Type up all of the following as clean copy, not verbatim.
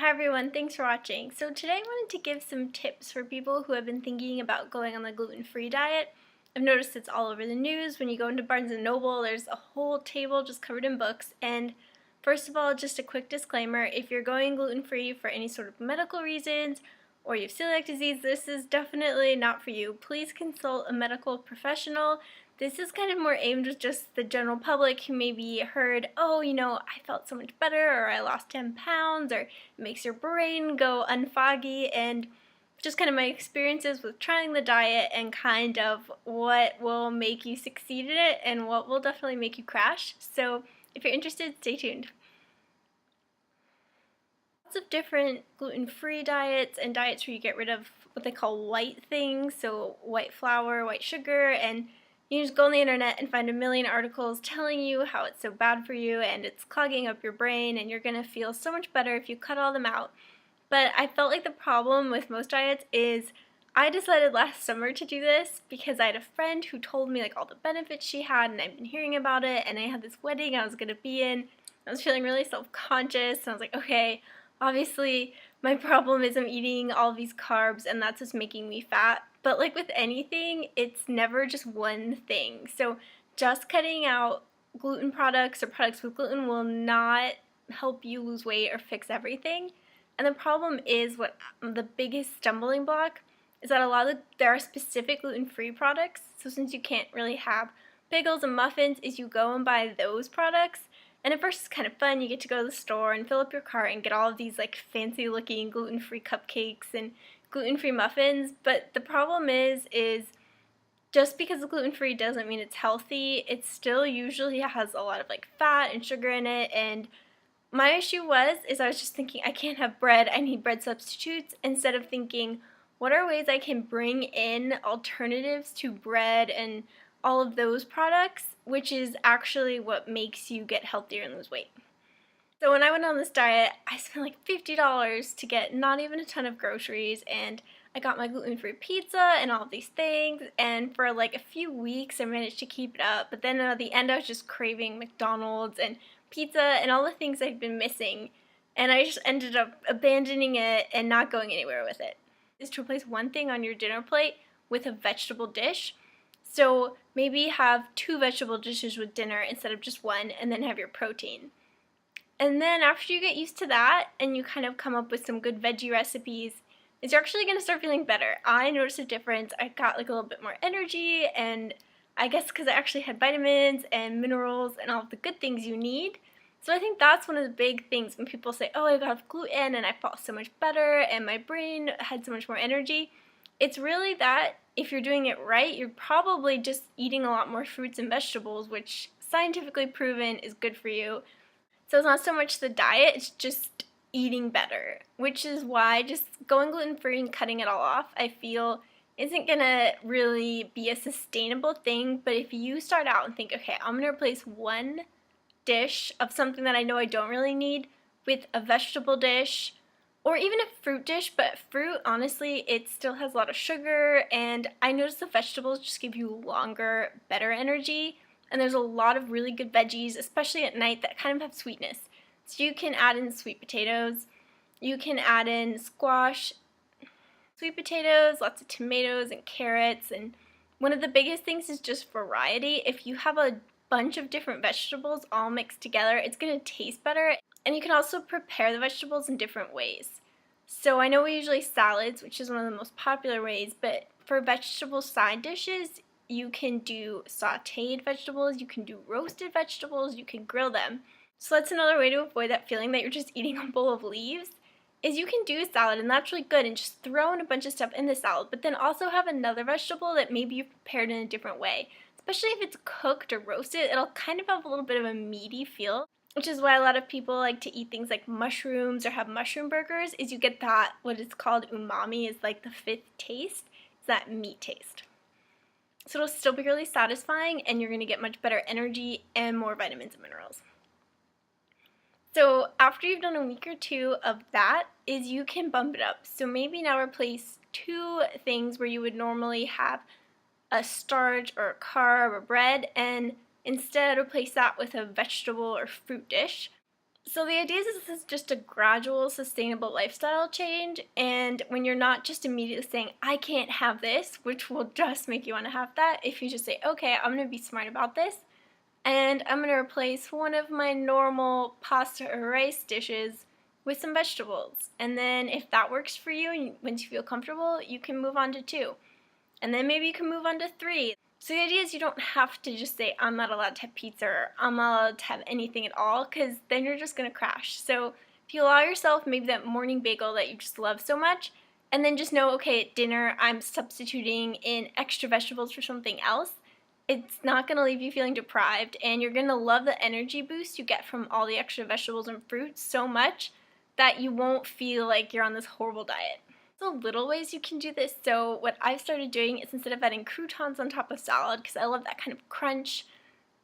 Hi everyone, thanks for watching. So today I wanted to give some tips for people who have been thinking about going on the gluten-free diet. I've noticed it's all over the news. When you go into Barnes & Noble, there's a whole table just covered in books. And first of all, just a quick disclaimer, if you're going gluten-free for any sort of medical reasons or you have celiac disease, this is definitely not for you. Please consult a medical professional. This is kind of more aimed at just the general public who maybe heard, oh, I felt so much better, or I lost 10 pounds, or it makes your brain go unfoggy, and just kind of my experiences with trying the diet and kind of what will make you succeed in it and what will definitely make you crash. So if you're interested, stay tuned. Lots of different gluten-free diets and diets where you get rid of what they call white things, so white flour, white sugar, and you just go on the internet and find a million articles telling you how it's so bad for you and it's clogging up your brain and you're going to feel so much better if you cut all them out. But I felt like the problem with most diets is I decided last summer to do this because I had a friend who told me like all the benefits she had, and I've been hearing about it, and I had this wedding I was going to be in. I was feeling really self-conscious, and I was like, okay, obviously my problem is I'm eating all these carbs and that's what's making me fat. But like with anything, it's never just one thing. So just cutting out gluten products or products with gluten will not help you lose weight or fix everything. And the problem is, what the biggest stumbling block is that there are specific gluten-free products. So since you can't really have bagels and muffins, is you go and buy those products. And at first it's kind of fun. You get to go to the store and fill up your cart and get all of these like fancy looking gluten-free cupcakes and gluten-free muffins. But the problem is just because it's gluten-free doesn't mean it's healthy. It still usually has a lot of like fat and sugar in it. And my issue I was just thinking, I can't have bread, I need bread substitutes, instead of thinking, what are ways I can bring in alternatives to bread and all of those products, which is actually what makes you get healthier and lose weight. So when I went on this diet, I spent like $50 to get not even a ton of groceries, and I got my gluten-free pizza and all of these things, and for like a few weeks I managed to keep it up, but then at the end I was just craving McDonald's and pizza and all the things I'd been missing, and I just ended up abandoning it and not going anywhere with it. Is to replace one thing on your dinner plate with a vegetable dish. So maybe have 2 vegetable dishes with dinner instead of just one, and then have your protein. And then after you get used to that and you kind of come up with some good veggie recipes, is you're actually going to start feeling better. I noticed a difference. I got like a little bit more energy, and I guess because I actually had vitamins and minerals and all of the good things you need. So I think that's one of the big things when people say, oh, I got gluten and I felt so much better and my brain had so much more energy. It's really that if you're doing it right, you're probably just eating a lot more fruits and vegetables, which scientifically proven is good for you. So it's not so much the diet, it's just eating better, which is why just going gluten-free and cutting it all off, I feel, isn't gonna really be a sustainable thing. But if you start out and think, okay, I'm gonna replace one dish of something that I know I don't really need with a vegetable dish, or even a fruit dish, but fruit, honestly, it still has a lot of sugar, and I noticed the vegetables just give you longer, better energy, and there's a lot of really good veggies, especially at night, that kind of have sweetness. So you can add in sweet potatoes, you can add in squash, sweet potatoes, lots of tomatoes and carrots, and one of the biggest things is just variety. If you have a bunch of different vegetables all mixed together, it's going to taste better. And you can also prepare the vegetables in different ways. So I know we usually salads, which is one of the most popular ways, but for vegetable side dishes, you can do sauteed vegetables, you can do roasted vegetables, you can grill them. So that's another way to avoid that feeling that you're just eating a bowl of leaves, is you can do a salad, and that's really good, and just throw in a bunch of stuff in the salad, but then also have another vegetable that maybe you've prepared in a different way. Especially if it's cooked or roasted, it'll kind of have a little bit of a meaty feel, which is why a lot of people like to eat things like mushrooms or have mushroom burgers, is you get that, what is called umami, is like the 5th taste, is that meat taste. So it'll still be really satisfying, and you're going to get much better energy and more vitamins and minerals. So after you've done a week or 2 of that, is you can bump it up. So maybe now replace 2 things where you would normally have a starch or a carb or bread, and instead replace that with a vegetable or fruit dish. So the idea is this is just a gradual, sustainable lifestyle change, and when you're not just immediately saying, I can't have this, which will just make you want to have that, if you just say, okay, I'm going to be smart about this, and I'm going to replace one of my normal pasta or rice dishes with some vegetables. And then if that works for you, and once you feel comfortable, you can move on to 2. And then maybe you can move on to 3. So the idea is you don't have to just say, I'm not allowed to have pizza or I'm not allowed to have anything at all, because then you're just going to crash. So if you allow yourself maybe that morning bagel that you just love so much, and then just know, okay, at dinner I'm substituting in extra vegetables for something else, it's not going to leave you feeling deprived, and you're going to love the energy boost you get from all the extra vegetables and fruits so much that you won't feel like you're on this horrible diet. The little ways you can do this. So what I've started doing is, instead of adding croutons on top of salad, because I love that kind of crunch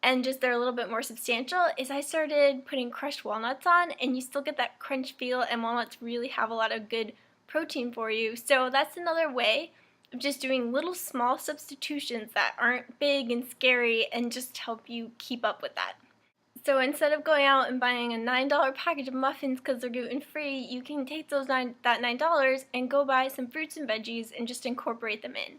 and just they're a little bit more substantial, is I started putting crushed walnuts on, and you still get that crunch feel, and walnuts really have a lot of good protein for you. So that's another way of just doing little small substitutions that aren't big and scary and just help you keep up with that. So instead of going out and buying a $9 package of muffins because they're gluten-free, you can take that $9 and go buy some fruits and veggies and just incorporate them in.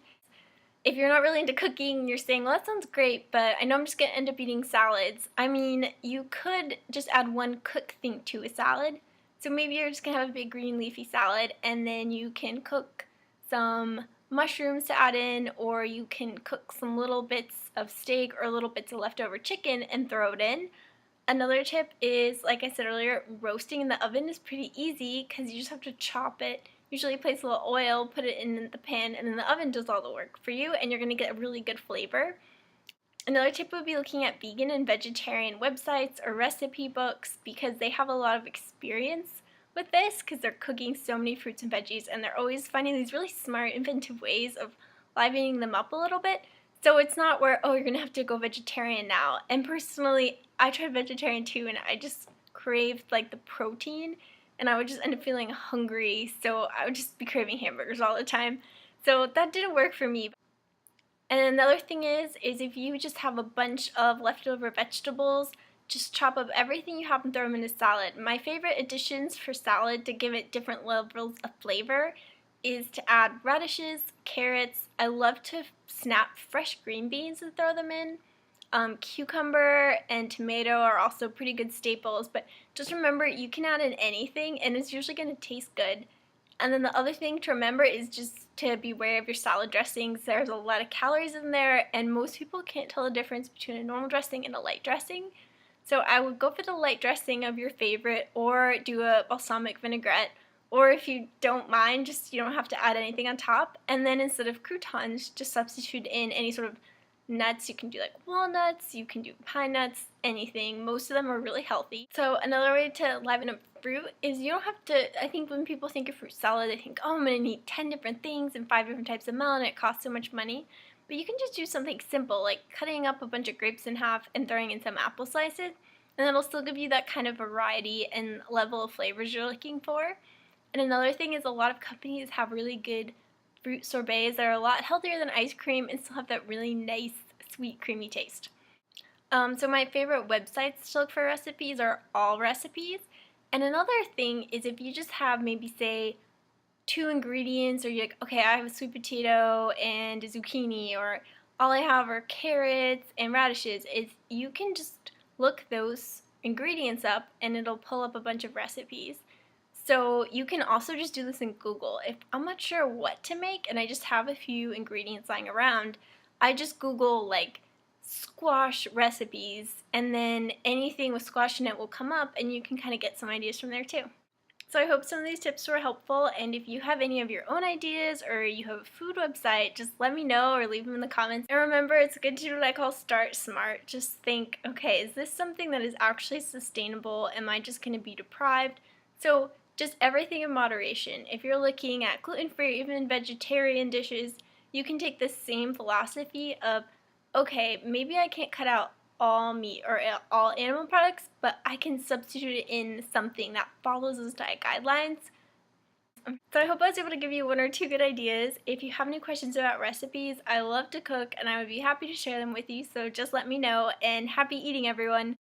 If you're not really into cooking and you're saying, well, that sounds great, but I know I'm just going to end up eating salads, I mean, you could just add one cooked thing to a salad. So maybe you're just going to have a big green leafy salad, and then you can cook some mushrooms to add in, or you can cook some little bits of steak or little bits of leftover chicken and throw it in. Another tip is, like I said earlier, roasting in the oven is pretty easy because you just have to chop it. Usually place a little oil, put it in the pan, and then the oven does all the work for you, and you're going to get a really good flavor. Another tip would be looking at vegan and vegetarian websites or recipe books, because they have a lot of experience with this because they're cooking so many fruits and veggies, and they're always finding these really smart, inventive ways of livening them up a little bit. So it's not where, oh, you're going to have to go vegetarian now. And personally, I tried vegetarian too, and I just craved like the protein, and I would just end up feeling hungry, so I would just be craving hamburgers all the time. So that didn't work for me. And another thing is if you just have a bunch of leftover vegetables, just chop up everything you have and throw them in a salad. My favorite additions for salad to give it different levels of flavor is to add radishes, carrots. I love to snap fresh green beans and throw them in. Cucumber and tomato are also pretty good staples, but just remember, you can add in anything and it's usually going to taste good. And then the other thing to remember is just to be aware of your salad dressings. There's a lot of calories in there, and most people can't tell the difference between a normal dressing and a light dressing. So I would go for the light dressing of your favorite, or do a balsamic vinaigrette, or if you don't mind, just you don't have to add anything on top. And then instead of croutons, just substitute in any sort of nuts. You can do like walnuts, you can do pine nuts, anything. Most of them are really healthy. So another way to liven up fruit is you don't have to, I think when people think of fruit salad, they think, oh, I'm going to need 10 different things and 5 different types of melon, it costs so much money. But you can just do something simple, like cutting up a bunch of grapes in half and throwing in some apple slices, and that'll still give you that kind of variety and level of flavors you're looking for. And another thing is, a lot of companies have really good fruit sorbets that are a lot healthier than ice cream and still have that really nice, sweet, creamy taste. So my favorite websites to look for recipes are All Recipes. And another thing is, if you just have maybe, say, 2 ingredients, or you're like, okay, I have a sweet potato and a zucchini, or all I have are carrots and radishes, is you can just look those ingredients up and it'll pull up a bunch of recipes. So you can also just do this in Google. If I'm not sure what to make and I just have a few ingredients lying around, I just Google like squash recipes, and then anything with squash in it will come up, and you can kind of get some ideas from there too. So I hope some of these tips were helpful, and if you have any of your own ideas or you have a food website, just let me know or leave them in the comments. And remember, it's good to do what I call start smart. Just think, okay, is this something that is actually sustainable? Am I just going to be deprived? So just everything in moderation. If you're looking at gluten-free or even vegetarian dishes, you can take the same philosophy of, okay, maybe I can't cut out all meat or all animal products, but I can substitute it in something that follows those diet guidelines. So I hope I was able to give you 1 or 2 good ideas. If you have any questions about recipes, I love to cook and I would be happy to share them with you, so just let me know, and happy eating, everyone!